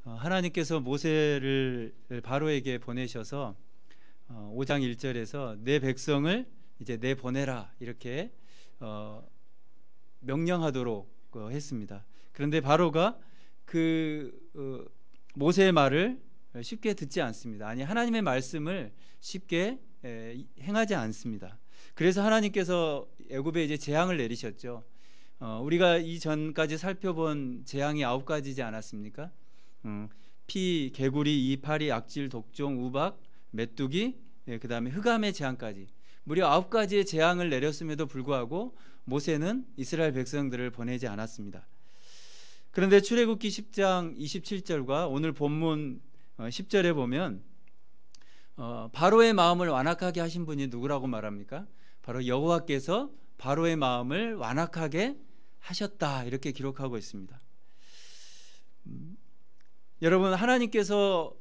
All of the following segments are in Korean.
하나님께서 모세를 바로에게 보내셔서 5장 1절에서 내 백성을 이제 내보내라 이렇게 명령하도록 했습니다. 그런데 바로가 그 모세의 말을 쉽게 듣지 않습니다. 아니, 하나님의 말씀을 쉽게 행하지 않습니다. 그래서 하나님께서 애굽에 이제 재앙을 내리셨죠. 우리가 이전까지 살펴본 재앙이 9가지지 않았습니까? 피, 개구리, 이파리, 악질, 독종, 우박, 메뚜기, 그 다음에 흑암의 재앙까지 무려 9가지의 재앙을 내렸음에도 불구하고 모세는 이스라엘 백성들을 보내지 않았습니다. 그런데 출애굽기 10장 27절과 오늘 본문 10절에 보면 바로의 마음을 완악하게 하신 분이 누구라고 말합니까? 바로 여호와께서 바로의 마음을 완악하게 하셨다 이렇게 기록하고 있습니다. 여러분, 하나님께서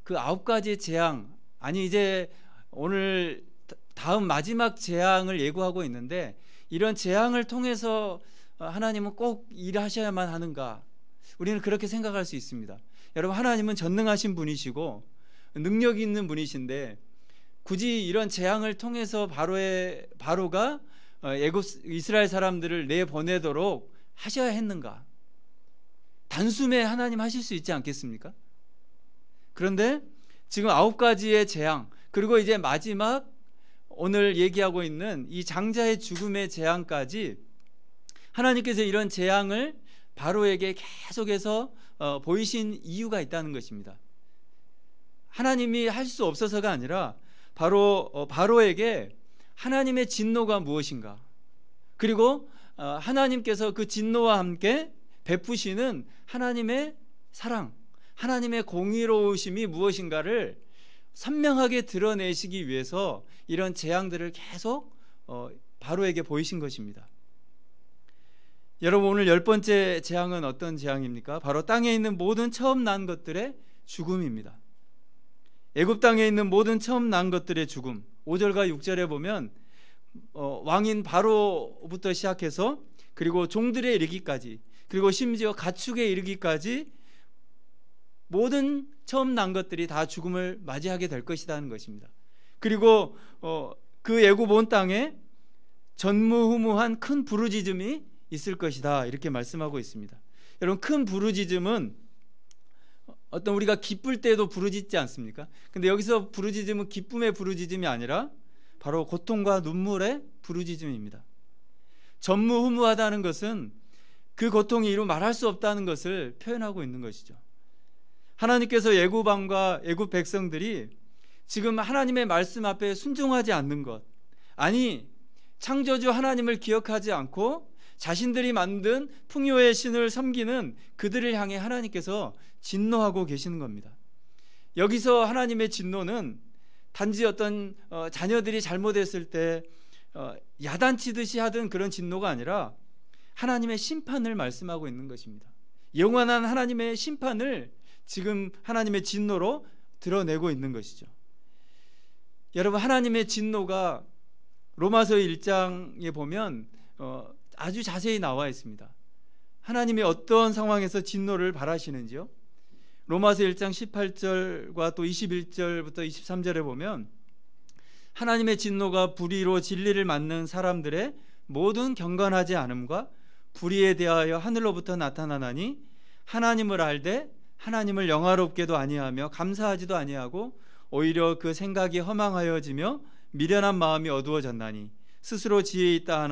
그 9가지 재앙, 아니 이제 오늘 다음 마지막 재앙을 예고하고 있는데 이런 재앙을 통해서 하나님은 꼭 일하셔야만 하는가? 우리는 그렇게 생각할 수 있습니다. 여러분, 하나님은 전능하신 분이시고 능력이 있는 분이신데 굳이 이런 재앙을 통해서 바로가 이스라엘 사람들을 내보내도록 하셔야 했는가? 단숨에 하나님 하실 수 있지 않겠습니까? 그런데 지금 9가지의 재앙, 그리고 이제 마지막 오늘 얘기하고 있는 이 장자의 죽음의 재앙까지 하나님께서 이런 재앙을 바로에게 계속해서 보이신 이유가 있다는 것입니다. 하나님이 할 수 없어서가 아니라 바로에게 하나님의 진노가 무엇인가, 그리고 하나님께서 그 진노와 함께 베푸시는 하나님의 사랑, 하나님의 공의로우심이 무엇인가를 선명하게 드러내시기 위해서 이런 재앙들을 계속 바로에게 보이신 것입니다. 여러분, 오늘 10번째 재앙은 어떤 재앙입니까? 바로 땅에 있는 모든 처음 난 것들의 죽음입니다. 애굽 땅에 있는 모든 처음 난 것들의 죽음. 5절과 6절에 보면 왕인 바로부터 시작해서 그리고 종들에 이르기까지, 그리고 심지어 가축에 이르기까지 모든 처음 난 것들이 다 죽음을 맞이하게 될 것이라는 것입니다. 그리고 그 애굽 온 땅에 전무후무한 큰 부르짖음이 있을 것이다 이렇게 말씀하고 있습니다. 여러분, 큰 부르짖음은 어떤 우리가 기쁠 때도 부르짖지 않습니까? 근데 여기서 부르짖음은 기쁨의 부르짖음이 아니라 바로 고통과 눈물의 부르짖음입니다. 전무후무하다는 것은 그 고통이 이루 말할 수 없다는 것을 표현하고 있는 것이죠. 하나님께서 애굽 왕과 애굽 백성들이 지금 하나님의 말씀 앞에 순종하지 않는 것, 아니 창조주 하나님을 기억하지 않고 자신들이 만든 풍요의 신을 섬기는 그들을 향해 하나님께서 진노하고 계시는 겁니다. 여기서 하나님의 진노는 단지 어떤 자녀들이 잘못했을 때 야단치듯이 하던 그런 진노가 아니라 하나님의 심판을 말씀하고 있는 것입니다. 영원한 하나님의 심판을 지금 하나님의 진노로 드러내고 있는 것이죠. 여러분, 하나님의 진노가 로마서 1장에 보면 아주 자세히 나와 있습니다. 하나님이 어떤 상황에서 진노를 바라시는지요? 로마서 1장 18절과 또 21절부터 23절에 보면 하나님의 진노가 불의로 진리를 맞는 사람들의 모든 경건하지 않음과 불의에 대하여 하늘로부터 나타나나니 하나님을 알되 하나님을 영화롭게도 아니하며 감사하지도 아니하고 오히려 그 생각이 허망하여지며 미련한 마음이 어두워졌나니 스스로 지혜 있다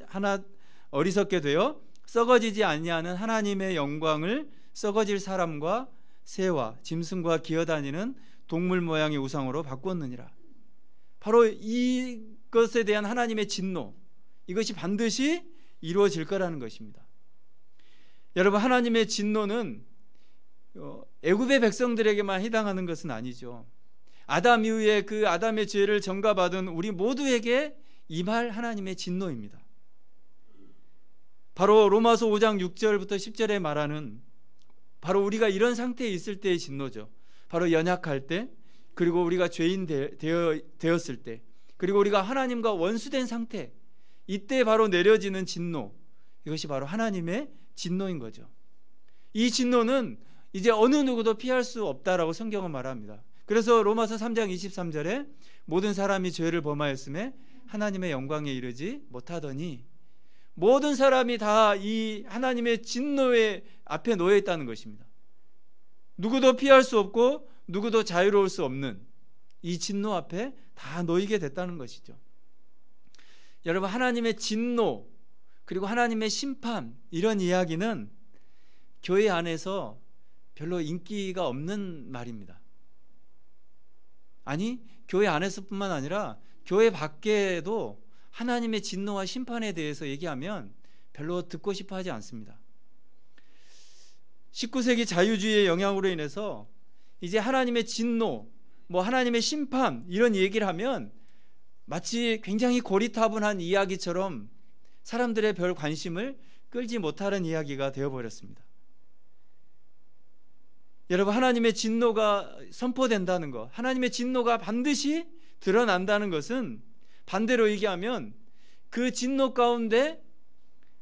하나 어리석게 되어 썩어지지 아니하는 하나님의 영광을 썩어질 사람과 새와 짐승과 기어다니는 동물 모양의 우상으로 바꾸었느니라. 바로 이것에 대한 하나님의 진노, 이것이 반드시 이루어질 거라는 것입니다. 여러분, 하나님의 진노는 애굽의 백성들에게만 해당하는 것은 아니죠. 아담 이후에 그 아담의 죄를 전가받은 우리 모두에게 임할 하나님의 진노입니다. 바로 로마서 5장 6절부터 10절에 말하는 바로 우리가 이런 상태에 있을 때의 진노죠. 바로 연약할 때, 그리고 우리가 죄인 되었을 때, 그리고 우리가 하나님과 원수된 상태, 이때 바로 내려지는 진노, 이것이 바로 하나님의 진노인 거죠. 이 진노는 이제 어느 누구도 피할 수 없다라고 성경은 말합니다. 그래서 로마서 3장 23절에 모든 사람이 죄를 범하였음에 하나님의 영광에 이르지 못하더니, 모든 사람이 다 이 하나님의 진노의 앞에 놓여 있다는 것입니다. 누구도 피할 수 없고 누구도 자유로울 수 없는 이 진노 앞에 다 놓이게 됐다는 것이죠. 여러분, 하나님의 진노 그리고 하나님의 심판, 이런 이야기는 교회 안에서 별로 인기가 없는 말입니다. 아니, 교회 안에서뿐만 아니라 교회 밖에도 하나님의 진노와 심판에 대해서 얘기하면 별로 듣고 싶어 하지 않습니다. 19세기 자유주의의 영향으로 인해서 이제 하나님의 진노, 하나님의 심판, 이런 얘기를 하면 마치 굉장히 고리타분한 이야기처럼 사람들의 별 관심을 끌지 못하는 이야기가 되어버렸습니다. 여러분, 하나님의 진노가 선포된다는 것, 하나님의 진노가 반드시 드러난다는 것은, 반대로 얘기하면 그 진노 가운데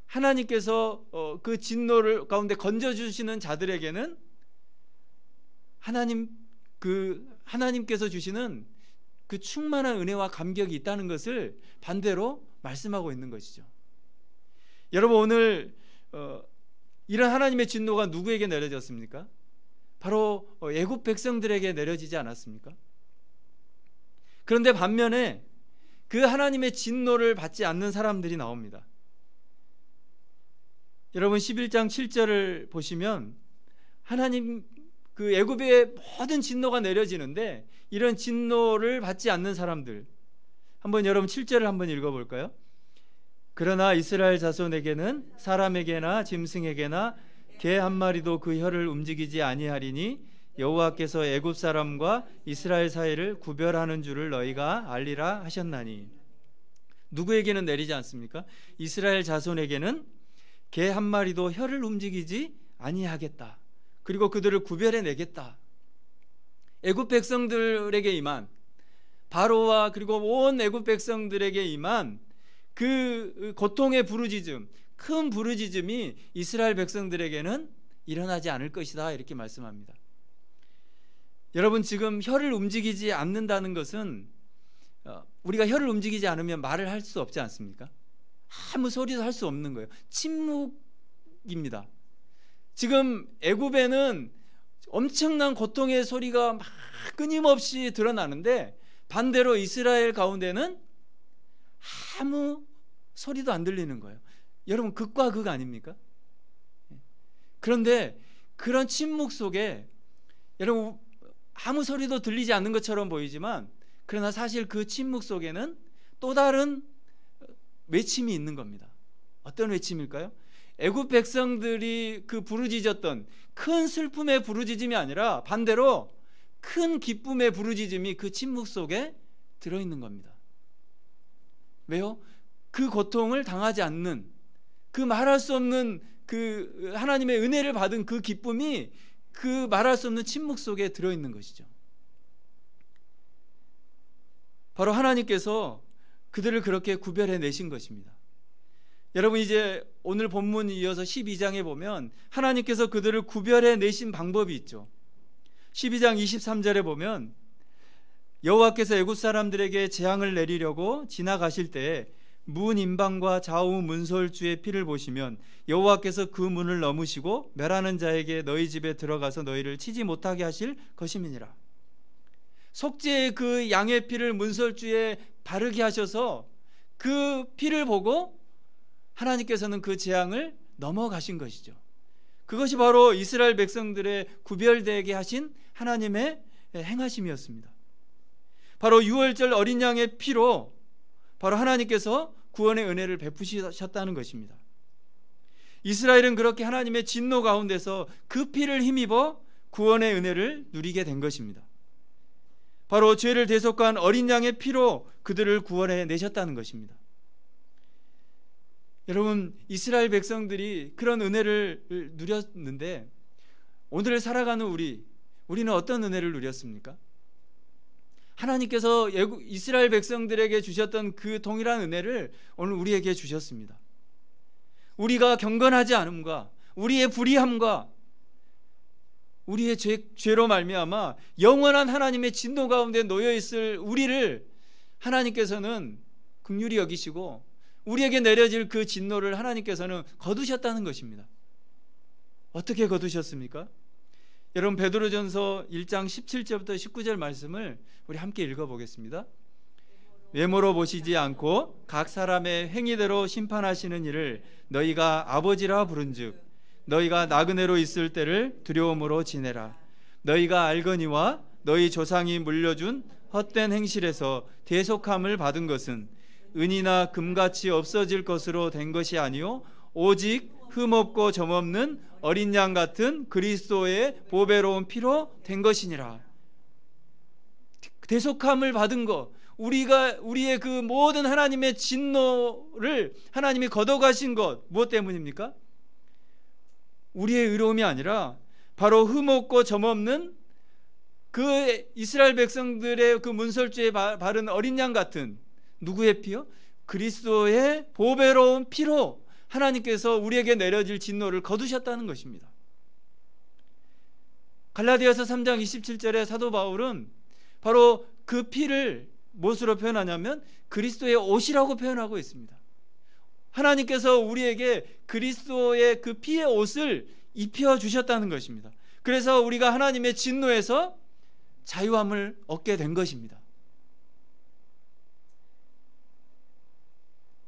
하나님께서 그 진노를 가운데 건져주시는 자들에게는 하나님께서 주시는 그 충만한 은혜와 감격이 있다는 것을 반대로 말씀하고 있는 것이죠. 여러분, 오늘 이런 하나님의 진노가 누구에게 내려졌습니까? 바로 애굽 백성들에게 내려지지 않았습니까? 그런데 반면에 그 하나님의 진노를 받지 않는 사람들이 나옵니다. 여러분, 11장 7절을 보시면 하나님 그 애굽의 모든 진노가 내려지는데 이런 진노를 받지 않는 사람들, 한번 여러분 7절을 한번 읽어볼까요? 그러나 이스라엘 자손에게는 사람에게나 짐승에게나 개 한 마리도 그 혀를 움직이지 아니하리니 여호와께서 애굽 사람과 이스라엘 사이를 구별하는 줄을 너희가 알리라 하셨나니. 누구에게는 내리지 않습니까? 이스라엘 자손에게는 개 한 마리도 혀를 움직이지 아니하겠다. 그리고 그들을 구별해 내겠다. 애굽 백성들에게 임한, 바로와 그리고 온 애굽 백성들에게 임한 그 고통의 부르짖음, 큰 부르짖음이 이스라엘 백성들에게는 일어나지 않을 것이다, 이렇게 말씀합니다. 여러분, 지금 혀를 움직이지 않는다는 것은 우리가 혀를 움직이지 않으면 말을 할 수 없지 않습니까? 아무 소리도 할 수 없는 거예요. 침묵입니다. 지금 애굽에는 엄청난 고통의 소리가 막 끊임없이 드러나는데, 반대로 이스라엘 가운데는 아무 소리도 안 들리는 거예요. 여러분, 극과 극 아닙니까? 그런데 그런 침묵 속에 여러분, 아무 소리도 들리지 않는 것처럼 보이지만, 그러나 사실 그 침묵 속에는 또 다른 외침이 있는 겁니다. 어떤 외침일까요? 애굽 백성들이 그 부르짖었던 큰 슬픔의 부르짖음이 아니라 반대로 큰 기쁨의 부르짖음이 그 침묵 속에 들어있는 겁니다. 왜요? 그 고통을 당하지 않는, 그 말할 수 없는 그 하나님의 은혜를 받은 그 기쁨이 그 말할 수 없는 침묵 속에 들어있는 것이죠. 바로 하나님께서 그들을 그렇게 구별해 내신 것입니다. 여러분, 이제 오늘 본문 이어서 12장에 보면 하나님께서 그들을 구별해 내신 방법이 있죠. 12장 23절에 보면 여호와께서 애굽 사람들에게 재앙을 내리려고 지나가실 때에 문 임방과 좌우 문설주의 피를 보시면 여호와께서 그 문을 넘으시고 멸하는 자에게 너희 집에 들어가서 너희를 치지 못하게 하실 것임이니라. 속죄의 그 양의 피를 문설주에 바르게 하셔서 그 피를 보고 하나님께서는 그 재앙을 넘어가신 것이죠. 그것이 바로 이스라엘 백성들의 구별되게 하신 하나님의 행하심이었습니다. 바로 유월절 어린 양의 피로 바로 하나님께서 구원의 은혜를 베푸셨다는 것입니다. 이스라엘은 그렇게 하나님의 진노 가운데서 그 피를 힘입어 구원의 은혜를 누리게 된 것입니다. 바로 죄를 대속한 어린 양의 피로 그들을 구원해 내셨다는 것입니다. 여러분, 이스라엘 백성들이 그런 은혜를 누렸는데 오늘 살아가는 우리는 어떤 은혜를 누렸습니까? 하나님께서 이스라엘 백성들에게 주셨던 그 동일한 은혜를 오늘 우리에게 주셨습니다. 우리가 경건하지 않음과 우리의 불의함과 우리의 죄로 말미암아 영원한 하나님의 진노 가운데 놓여 있을 우리를 하나님께서는 긍휼히 여기시고 우리에게 내려질 그 진노를 하나님께서는 거두셨다는 것입니다. 어떻게 거두셨습니까? 여러분, 베드로전서 1장 17절부터 19절 말씀을 우리 함께 읽어보겠습니다. 외모로 보시지 않고 각 사람의 행위대로 심판하시는 이를 너희가 아버지라 부른즉 너희가 나그네로 있을 때를 두려움으로 지내라. 너희가 알거니와 너희 조상이 물려준 헛된 행실에서 대속함을 받은 것은 은이나 금같이 없어질 것으로 된 것이 아니요 오직 흠없고 점없는 어린 양 같은 그리스도의 보배로운 피로 된 것이니라. 대속함을 받은 것, 우리의 그 모든 하나님의 진노를 하나님이 걷어가신 것, 무엇 때문입니까? 우리의 의로움이 아니라 바로 흠없고 점없는 그 이스라엘 백성들의 그 문설주에 바른 어린 양 같은, 누구의 피요? 그리스도의 보배로운 피로 하나님께서 우리에게 내려질 진노를 거두셨다는 것입니다. 갈라디아서 3장 27절에 사도 바울은 바로 그 피를 무엇으로 표현하냐면 그리스도의 옷이라고 표현하고 있습니다. 하나님께서 우리에게 그리스도의 그 피의 옷을 입혀주셨다는 것입니다. 그래서 우리가 하나님의 진노에서 자유함을 얻게 된 것입니다.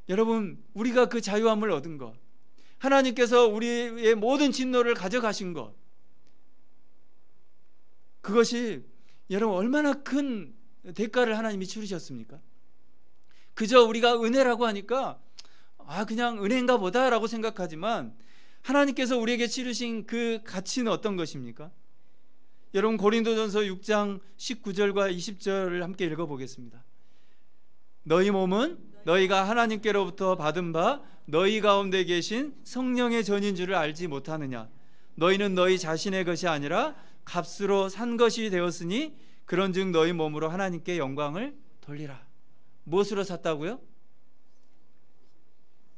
여러분, 우리가 그 자유함을 얻은 것, 하나님께서 우리의 모든 진노를 가져가신 것, 그것이 여러분 얼마나 큰 대가를 하나님이 치르셨습니까? 그저 우리가 은혜라고 하니까 그냥 은혜인가 보다 라고 생각하지만 하나님께서 우리에게 치르신 그 가치는 어떤 것입니까? 여러분, 고린도전서 6장 19절과 20절을 함께 읽어보겠습니다. 너희 몸은 너희가 하나님께로부터 받은 바 너희 가운데 계신 성령의 전인 줄을 알지 못하느냐? 너희는 너희 자신의 것이 아니라 값으로 산 것이 되었으니 그런즉 너희 몸으로 하나님께 영광을 돌리라. 무엇으로 샀다고요?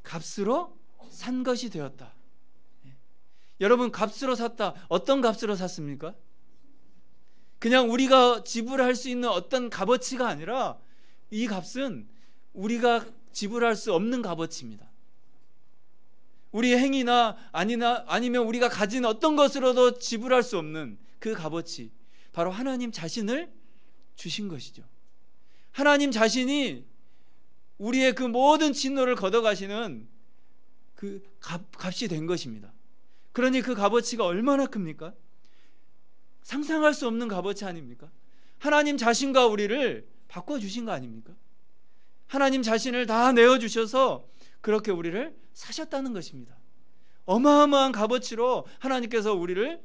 값으로 산 것이 되었다. 여러분, 값으로 샀다. 어떤 값으로 샀습니까? 그냥 우리가 지불할 수 있는 어떤 값어치가 아니라 이 값은 우리가 지불할 수 없는 값어치입니다. 우리의 행위나 아니면 우리가 가진 어떤 것으로도 지불할 수 없는 그 값어치, 바로 하나님 자신을 주신 것이죠. 하나님 자신이 우리의 그 모든 진노를 걷어가시는 그 값이 된 것입니다. 그러니 그 값어치가 얼마나 큽니까? 상상할 수 없는 값어치 아닙니까? 하나님 자신과 우리를 바꿔주신 거 아닙니까? 하나님 자신을 다 내어주셔서 그렇게 우리를 사셨다는 것입니다. 어마어마한 값어치로 하나님께서 우리를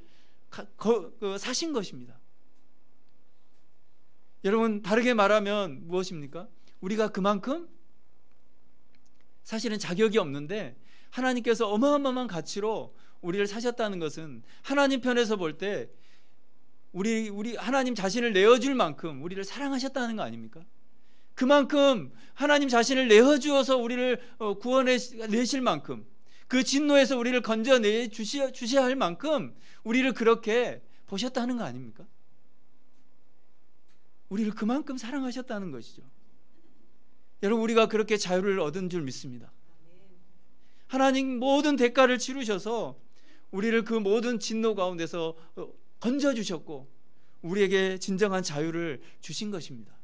사신 것입니다. 여러분, 다르게 말하면 무엇입니까? 우리가 그만큼 사실은 자격이 없는데 하나님께서 어마어마한 가치로 우리를 사셨다는 것은 하나님 편에서 볼 때 우리 하나님 자신을 내어줄 만큼 우리를 사랑하셨다는 거 아닙니까? 그만큼 하나님 자신을 내어주어서 우리를 구원내실 만큼, 그 진노에서 우리를 건져내 주셔야 할 만큼 우리를 그렇게 보셨다는 거 아닙니까? 우리를 그만큼 사랑하셨다는 것이죠. 여러분, 우리가 그렇게 자유를 얻은 줄 믿습니다. 하나님 모든 대가를 치르셔서 우리를 그 모든 진노 가운데서 건져주셨고 우리에게 진정한 자유를 주신 것입니다.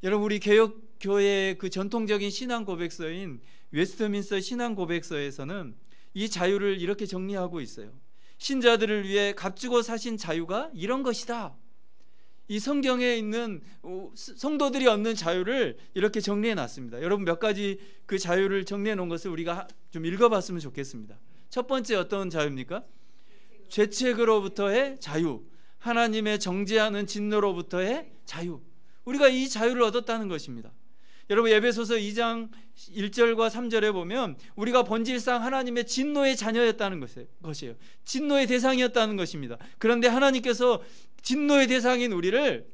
여러분, 우리 개혁교회의 그 전통적인 신앙 고백서인 웨스트민스터 신앙 고백서에서는 이 자유를 이렇게 정리하고 있어요. 신자들을 위해 값주고 사신 자유가 이런 것이다. 이 성경에 있는 성도들이 얻는 자유를 이렇게 정리해 놨습니다. 여러분, 몇 가지 그 자유를 정리해 놓은 것을 우리가 좀 읽어봤으면 좋겠습니다. 첫 번째, 어떤 자유입니까? 죄책으로부터의 자유, 하나님의 정죄하는 진노로부터의 자유. 우리가 이 자유를 얻었다는 것입니다. 여러분, 에베소서 2장 1절과 3절에 보면 우리가 본질상 하나님의 진노의 자녀였다는 것이에요. 진노의 대상이었다는 것입니다. 그런데 하나님께서 진노의 대상인 우리를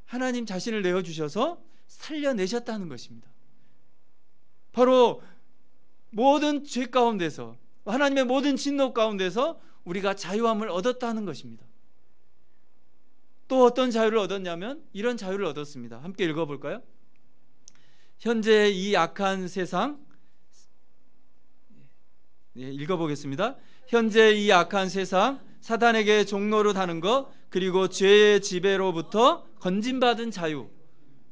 하나님 자신을 내어주셔서 살려내셨다는 것입니다. 바로 모든 죄 가운데서, 하나님의 모든 진노 가운데서 우리가 자유함을 얻었다는 것입니다. 또 어떤 자유를 얻었냐면 이런 자유를 얻었습니다. 함께 읽어볼까요? 현재 이 악한 세상, 읽어보겠습니다. 현재 이 악한 세상, 사단에게 종노릇 하는 것, 그리고 죄의 지배로부터 건진받은 자유.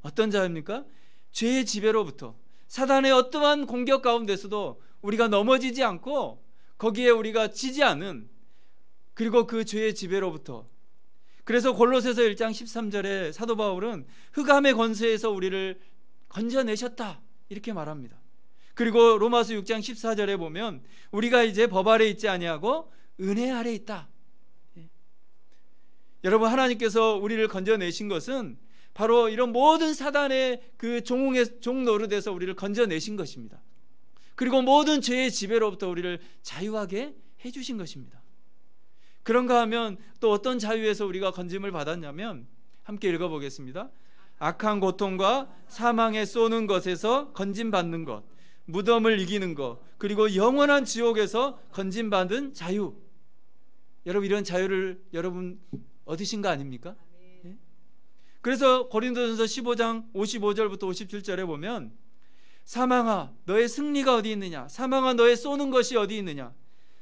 어떤 자유입니까? 죄의 지배로부터, 사단의 어떠한 공격 가운데서도 우리가 넘어지지 않고 거기에 우리가 지지 않은, 그리고 그 죄의 지배로부터. 그래서 골로새서 1장 13절에 사도 바울은 흑암의 권세에서 우리를 건져내셨다 이렇게 말합니다. 그리고 로마서 6장 14절에 보면 우리가 이제 법 아래 있지 아니하고 은혜 아래 있다. 여러분, 하나님께서 우리를 건져내신 것은 바로 이런 모든 사단의 그 종 노릇에서 우리를 건져내신 것입니다. 그리고 모든 죄의 지배로부터 우리를 자유하게 해주신 것입니다. 그런가 하면 또 어떤 자유에서 우리가 건짐을 받았냐면 함께 읽어보겠습니다. 악한 고통과 사망에 쏘는 것에서 건짐받는 것, 무덤을 이기는 것, 그리고 영원한 지옥에서 건짐받은 자유. 여러분, 이런 자유를 여러분 얻으신 거 아닙니까? 네? 그래서 고린도전서 15장 55절부터 57절에 보면 사망아 너의 승리가 어디 있느냐, 사망아 너의 쏘는 것이 어디 있느냐,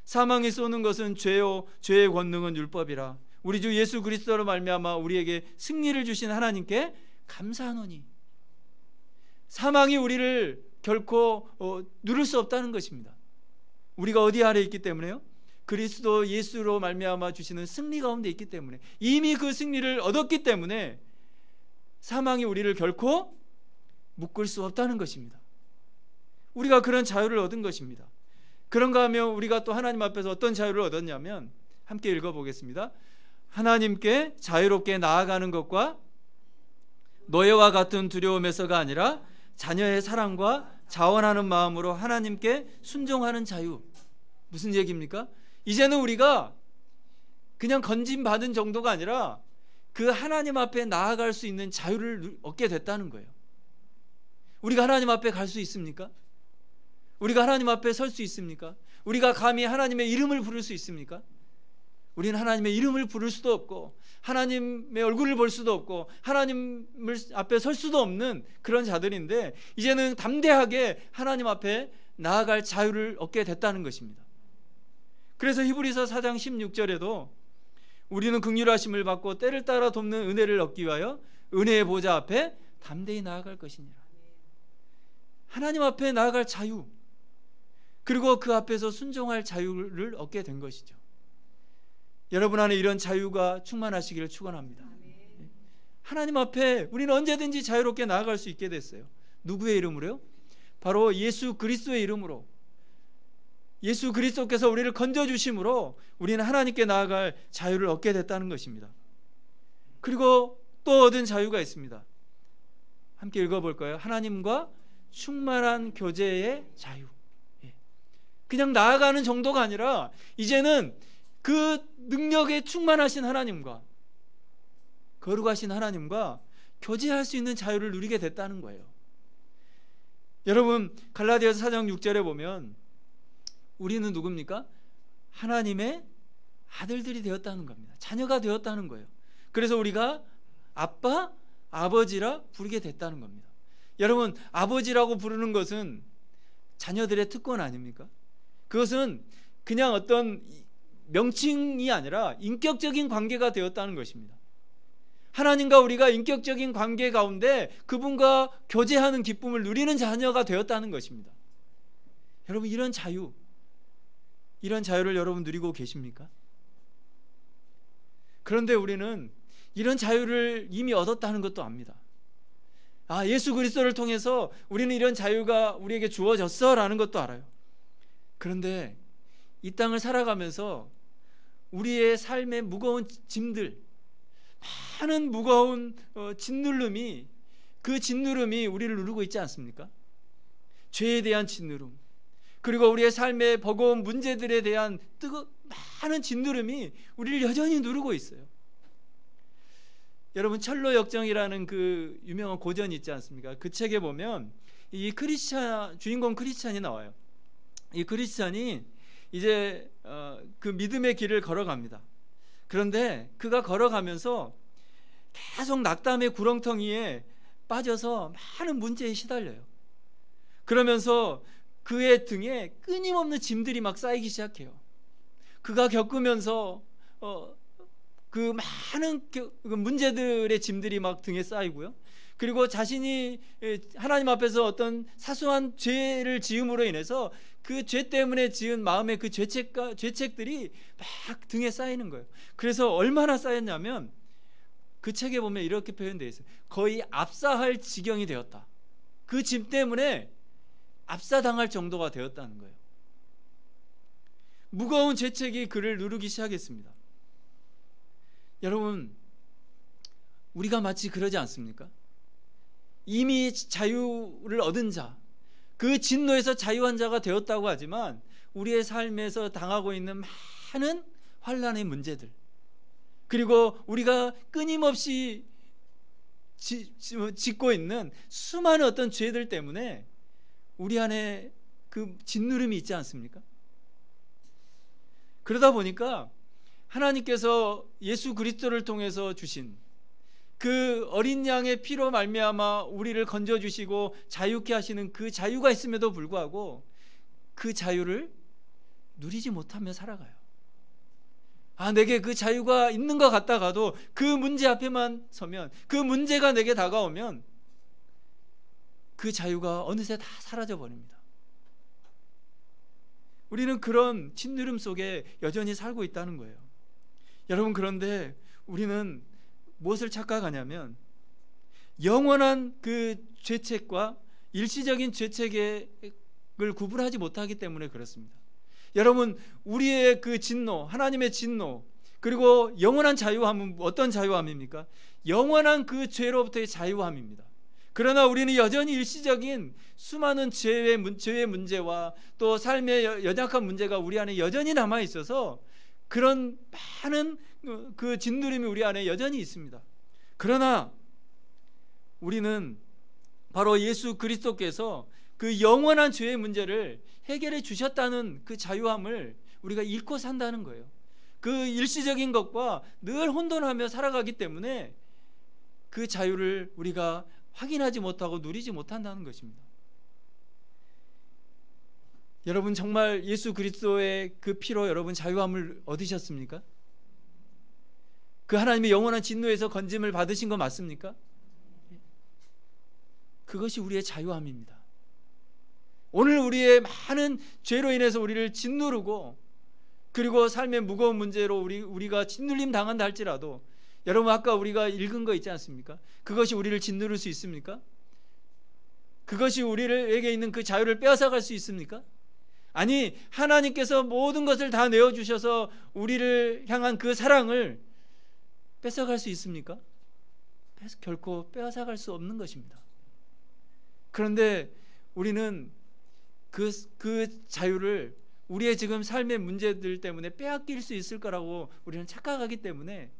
사망이 쏘는 것은 죄요 죄의 권능은 율법이라. 우리 주 예수 그리스도로 말미암아 우리에게 승리를 주신 하나님께 감사하노니. 사망이 우리를 결코 누를 수 없다는 것입니다. 우리가 어디 아래 있기 때문에요? 그리스도 예수로 말미암아 주시는 승리 가운데 있기 때문에, 이미 그 승리를 얻었기 때문에 사망이 우리를 결코 묶을 수 없다는 것입니다. 우리가 그런 자유를 얻은 것입니다. 그런가 하면 우리가 또 하나님 앞에서 어떤 자유를 얻었냐면 함께 읽어보겠습니다. 하나님께 자유롭게 나아가는 것과 노예와 같은 두려움에서가 아니라 자녀의 사랑과 자원하는 마음으로 하나님께 순종하는 자유. 무슨 얘기입니까? 이제는 우리가 그냥 건짐받은 정도가 아니라 그 하나님 앞에 나아갈 수 있는 자유를 얻게 됐다는 거예요. 우리가 하나님 앞에 갈 수 있습니까? 우리가 하나님 앞에 설 수 있습니까? 우리가 감히 하나님의 이름을 부를 수 있습니까? 우리는 하나님의 이름을 부를 수도 없고 하나님의 얼굴을 볼 수도 없고 하나님 앞에 설 수도 없는 그런 자들인데, 이제는 담대하게 하나님 앞에 나아갈 자유를 얻게 됐다는 것입니다. 그래서 히브리서 4장 16절에도 우리는 긍휼하심을 받고 때를 따라 돕는 은혜를 얻기 위하여 은혜의 보좌 앞에 담대히 나아갈 것이니라. 하나님 앞에 나아갈 자유, 그리고 그 앞에서 순종할 자유를 얻게 된 것이죠. 여러분 안에 이런 자유가 충만하시기를 축원합니다. 하나님 앞에 우리는 언제든지 자유롭게 나아갈 수 있게 됐어요. 누구의 이름으로요? 바로 예수 그리스도의 이름으로. 예수 그리스도께서 우리를 건져주심으로 우리는 하나님께 나아갈 자유를 얻게 됐다는 것입니다. 그리고 또 얻은 자유가 있습니다. 함께 읽어볼까요? 하나님과 충만한 교제의 자유. 그냥 나아가는 정도가 아니라 이제는 그 능력에 충만하신 하나님과, 거룩하신 하나님과 교제할 수 있는 자유를 누리게 됐다는 거예요. 여러분, 갈라디아서 4장 6절에 보면 우리는 누굽니까? 하나님의 아들들이 되었다는 겁니다. 자녀가 되었다는 거예요. 그래서 우리가 아빠, 아버지라 부르게 됐다는 겁니다. 여러분, 아버지라고 부르는 것은 자녀들의 특권 아닙니까? 그것은 그냥 어떤 명칭이 아니라 인격적인 관계가 되었다는 것입니다. 하나님과 우리가 인격적인 관계 가운데 그분과 교제하는 기쁨을 누리는 자녀가 되었다는 것입니다. 여러분, 이런 자유를 여러분 누리고 계십니까? 그런데 우리는 이런 자유를 이미 얻었다는 것도 압니다. 예수 그리스도를 통해서 우리는 이런 자유가 우리에게 주어졌어 라는 것도 알아요. 그런데 이 땅을 살아가면서 우리의 삶의 무거운 짐들, 많은 무거운 짓누름이, 그 짓누름이 우리를 누르고 있지 않습니까? 죄에 대한 짓누름, 그리고 우리의 삶의 버거운 문제들에 대한 많은 짓누름이 우리를 여전히 누르고 있어요. 여러분, 철로 역정이라는 그 유명한 고전이 있지 않습니까? 그 책에 보면 이 주인공 크리스찬이 나와요. 이 크리스찬이 이제 그 믿음의 길을 걸어갑니다. 그런데 그가 걸어가면서 계속 낙담의 구렁텅이에 빠져서 많은 문제에 시달려요. 그러면서 그의 등에 끊임없는 짐들이 막 쌓이기 시작해요. 그가 겪으면서 그 많은 문제들의 짐들이 막 등에 쌓이고요. 그리고 자신이 하나님 앞에서 어떤 사소한 죄를 지음으로 인해서 그 죄 때문에 지은 마음의 그 죄책들이 막 등에 쌓이는 거예요. 그래서 얼마나 쌓였냐면 그 책에 보면 이렇게 표현되어 있어요. 거의 압사할 지경이 되었다. 그 짐 때문에 압사당할 정도가 되었다는 거예요. 무거운 죄책이 그를 누르기 시작했습니다. 여러분, 우리가 마치 그러지 않습니까? 이미 자유를 얻은 자, 그 진노에서 자유한 자가 되었다고 하지만 우리의 삶에서 당하고 있는 많은 환난의 문제들, 그리고 우리가 끊임없이 짓고 있는 수많은 어떤 죄들 때문에 우리 안에 그 짓누름이 있지 않습니까? 그러다 보니까 하나님께서 예수 그리스도를 통해서 주신 그 어린 양의 피로 말미암아 우리를 건져주시고 자유케 하시는 그 자유가 있음에도 불구하고 그 자유를 누리지 못하며 살아가요. 내게 그 자유가 있는 것 같다가도 그 문제 앞에만 서면, 그 문제가 내게 다가오면 그 자유가 어느새 다 사라져 버립니다. 우리는 그런 짓누름 속에 여전히 살고 있다는 거예요. 여러분, 그런데 우리는 무엇을 착각하냐면 영원한 그 죄책과 일시적인 죄책을 구분하지 못하기 때문에 그렇습니다. 여러분, 우리의 그 진노, 하나님의 진노, 그리고 영원한 자유함은 어떤 자유함입니까? 영원한 그 죄로부터의 자유함입니다. 그러나 우리는 여전히 일시적인 수많은 죄의 문제와 또 삶의 연약한 문제가 우리 안에 여전히 남아 있어서 그런 많은 그 짓누림이 우리 안에 여전히 있습니다. 그러나 우리는 바로 예수 그리스도께서 그 영원한 죄의 문제를 해결해 주셨다는 그 자유함을 우리가 잃고 산다는 거예요. 그 일시적인 것과 늘 혼돈하며 살아가기 때문에 그 자유를 우리가 확인하지 못하고 누리지 못한다는 것입니다. 여러분, 정말 예수 그리스도의 그 피로 여러분 자유함을 얻으셨습니까? 그 하나님의 영원한 진노에서 건짐을 받으신 거 맞습니까? 그것이 우리의 자유함입니다. 오늘 우리의 많은 죄로 인해서 우리를 짓누르고 그리고 삶의 무거운 문제로 우리가 짓눌림 당한다 할지라도, 여러분 아까 우리가 읽은 거 있지 않습니까? 그것이 우리를 짓누를 수 있습니까? 그것이 우리에게 있는 그 자유를 빼앗아갈 수 있습니까? 아니, 하나님께서 모든 것을 다 내어주셔서 우리를 향한 그 사랑을 뺏어갈 수 있습니까? 결코 빼앗아갈 수 없는 것입니다. 그런데 우리는 그 자유를 우리의 지금 삶의 문제들 때문에 빼앗길 수 있을 거라고 우리는 착각하기 때문에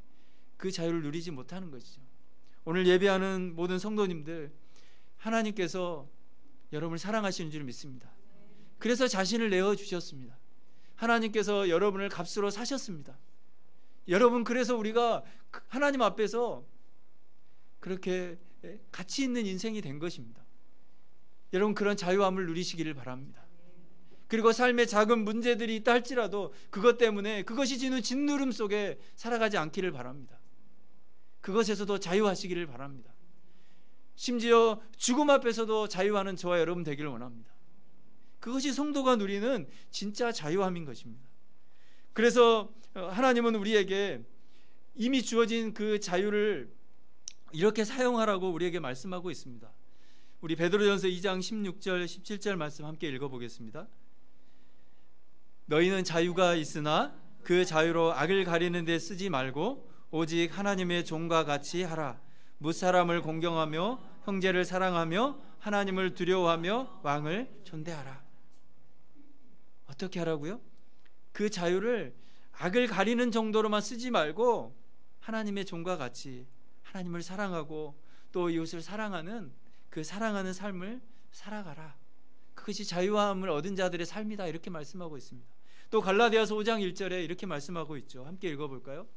그 자유를 누리지 못하는 것이죠. 오늘 예배하는 모든 성도님들, 하나님께서 여러분을 사랑하시는 줄 믿습니다. 그래서 자신을 내어주셨습니다. 하나님께서 여러분을 값으로 사셨습니다. 여러분, 그래서 우리가 하나님 앞에서 그렇게 가치 있는 인생이 된 것입니다. 여러분, 그런 자유함을 누리시기를 바랍니다. 그리고 삶의 작은 문제들이 있다 할지라도 그것 때문에 그것이 지는 짓누름 속에 살아가지 않기를 바랍니다. 그것에서도 자유하시기를 바랍니다. 심지어 죽음 앞에서도 자유하는 저와 여러분 되기를 원합니다. 그것이 성도가 누리는 진짜 자유함인 것입니다. 그래서 하나님은 우리에게 이미 주어진 그 자유를 이렇게 사용하라고 우리에게 말씀하고 있습니다. 우리 베드로전서 2장 16절 17절 말씀 함께 읽어보겠습니다. 너희는 자유가 있으나 그 자유로 악을 가리는 데 쓰지 말고 오직 하나님의 종과 같이 하라. 무사람을 공경하며 형제를 사랑하며 하나님을 두려워하며 왕을 존대하라. 어떻게 하라고요? 그 자유를 악을 가리는 정도로만 쓰지 말고 하나님의 종과 같이 하나님을 사랑하고 또 이웃을 사랑하는 그 사랑하는 삶을 살아가라. 그것이 자유함을 얻은 자들의 삶이다, 이렇게 말씀하고 있습니다. 또 갈라디아서 5장 1절에 이렇게 말씀하고 있죠. 함께 읽어볼까요?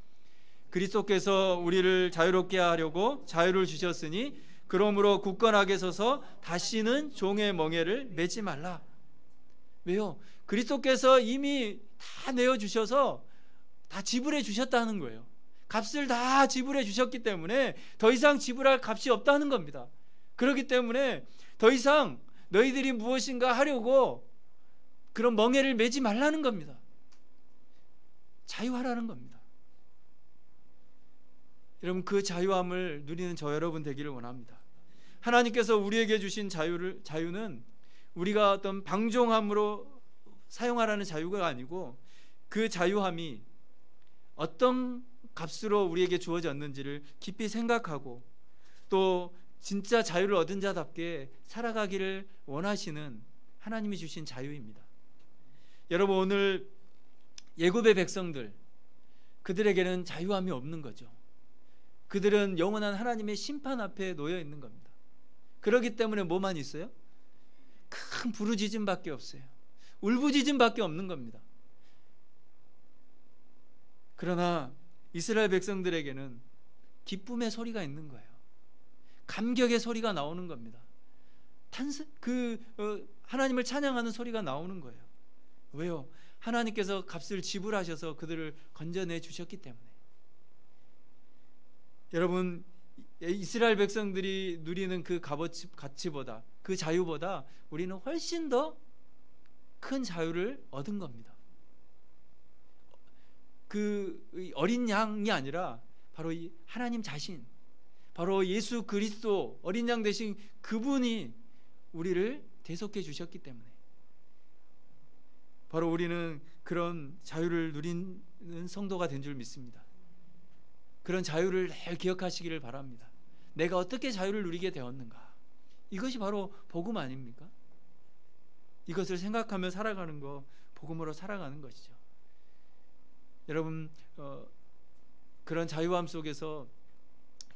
그리스도께서 우리를 자유롭게 하려고 자유를 주셨으니 그러므로 굳건하게 서서 다시는 종의 멍에를 매지 말라. 왜요? 그리스도께서 이미 다 내어주셔서 다 지불해 주셨다는 거예요. 값을 다 지불해 주셨기 때문에 더 이상 지불할 값이 없다는 겁니다. 그렇기 때문에 더 이상 너희들이 무엇인가 하려고 그런 멍에를 매지 말라는 겁니다. 자유하라는 겁니다. 여러분, 그 자유함을 누리는 저 여러분 되기를 원합니다. 하나님께서 우리에게 주신 자유는 우리가 어떤 방종함으로 사용하라는 자유가 아니고 그 자유함이 어떤 값으로 우리에게 주어졌는지를 깊이 생각하고 또 진짜 자유를 얻은 자답게 살아가기를 원하시는 하나님이 주신 자유입니다. 여러분, 오늘 애굽의 백성들, 그들에게는 자유함이 없는 거죠. 그들은 영원한 하나님의 심판 앞에 놓여 있는 겁니다. 그렇기 때문에 뭐만 있어요? 큰 부르짖음밖에 없어요. 울부짖음밖에 없는 겁니다. 그러나 이스라엘 백성들에게는 기쁨의 소리가 있는 거예요. 감격의 소리가 나오는 겁니다. 하나님을 찬양하는 소리가 나오는 거예요. 왜요? 하나님께서 값을 지불하셔서 그들을 건져내 주셨기 때문에. 여러분, 이스라엘 백성들이 누리는 그 가치보다, 그 자유보다 우리는 훨씬 더 큰 자유를 얻은 겁니다. 그 어린 양이 아니라 바로 이 하나님 자신, 바로 예수 그리스도 어린 양 되신 그분이 우리를 대속해 주셨기 때문에 바로 우리는 그런 자유를 누리는 성도가 된 줄 믿습니다. 그런 자유를 늘 기억하시기를 바랍니다. 내가 어떻게 자유를 누리게 되었는가? 이것이 바로 복음 아닙니까? 이것을 생각하며 살아가는 거, 복음으로 살아가는 것이죠. 여러분, 그런 자유함 속에서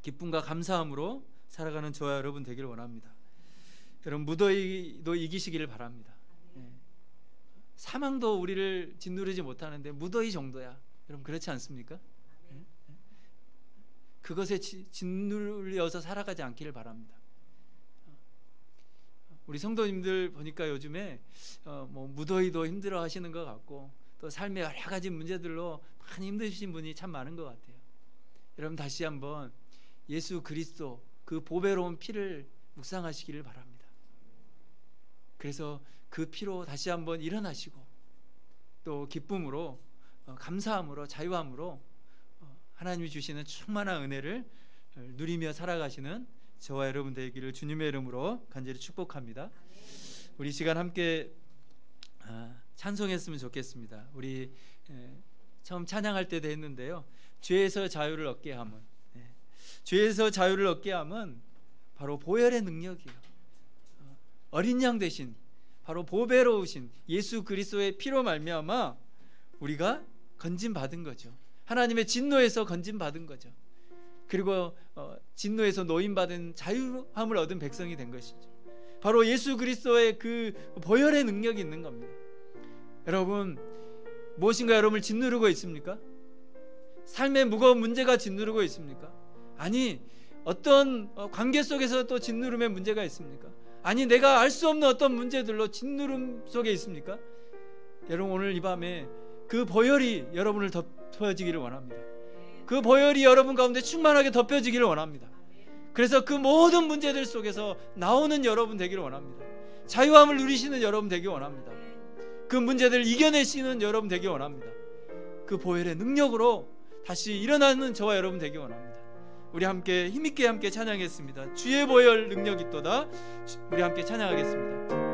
기쁨과 감사함으로 살아가는 저와 여러분 되기를 원합니다. 여러분, 무더위도 이기시기를 바랍니다. 사망도 우리를 짓누르지 못하는데 무더위 정도야. 여러분, 그렇지 않습니까? 그것에 짓눌려서 살아가지 않기를 바랍니다. 우리 성도님들 보니까 요즘에 무더위도 힘들어 하시는 것 같고 또 삶의 여러 가지 문제들로 많이 힘드신 분이 참 많은 것 같아요. 여러분, 다시 한번 예수 그리스도 그 보배로운 피를 묵상하시기를 바랍니다. 그래서 그 피로 다시 한번 일어나시고 또 기쁨으로, 감사함으로, 자유함으로 하나님이 주시는 충만한 은혜를 누리며 살아가시는 저와 여러분 되기를 주님의 이름으로 간절히 축복합니다. 우리 시간 함께 찬송했으면 좋겠습니다. 우리 처음 찬양할 때도 했는데요, 죄에서 자유를 얻게 함은, 죄에서 자유를 얻게 함은 바로 보혈의 능력이에요. 어린 양 대신 바로 보배로우신 예수 그리스도의 피로 말미암아 우리가 건짐받은 거죠. 하나님의 진노에서 건짐받은 거죠. 그리고 진노에서 노임받은 자유함을 얻은 백성이 된 것이죠. 바로 예수 그리스도의 그 보혈의 능력이 있는 겁니다. 여러분, 무엇인가 여러분을 짓누르고 있습니까? 삶의 무거운 문제가 짓누르고 있습니까? 아니, 어떤 관계 속에서 또 짓누름의 문제가 있습니까? 아니, 내가 알 수 없는 어떤 문제들로 짓누름 속에 있습니까? 여러분, 오늘 이 밤에 그 보혈이 여러분을 덮여지기를 원합니다. 그 보혈이 여러분 가운데 충만하게 덮여지기를 원합니다. 그래서 그 모든 문제들 속에서 나오는 여러분 되기를 원합니다. 자유함을 누리시는 여러분 되기 원합니다. 그 문제들을 이겨내시는 여러분 되기 원합니다. 그 보혈의 능력으로 다시 일어나는 저와 여러분 되기 원합니다. 우리 함께 힘있게 함께 찬양했습니다. 주의 보혈 능력이 있도다. 우리 함께 찬양하겠습니다.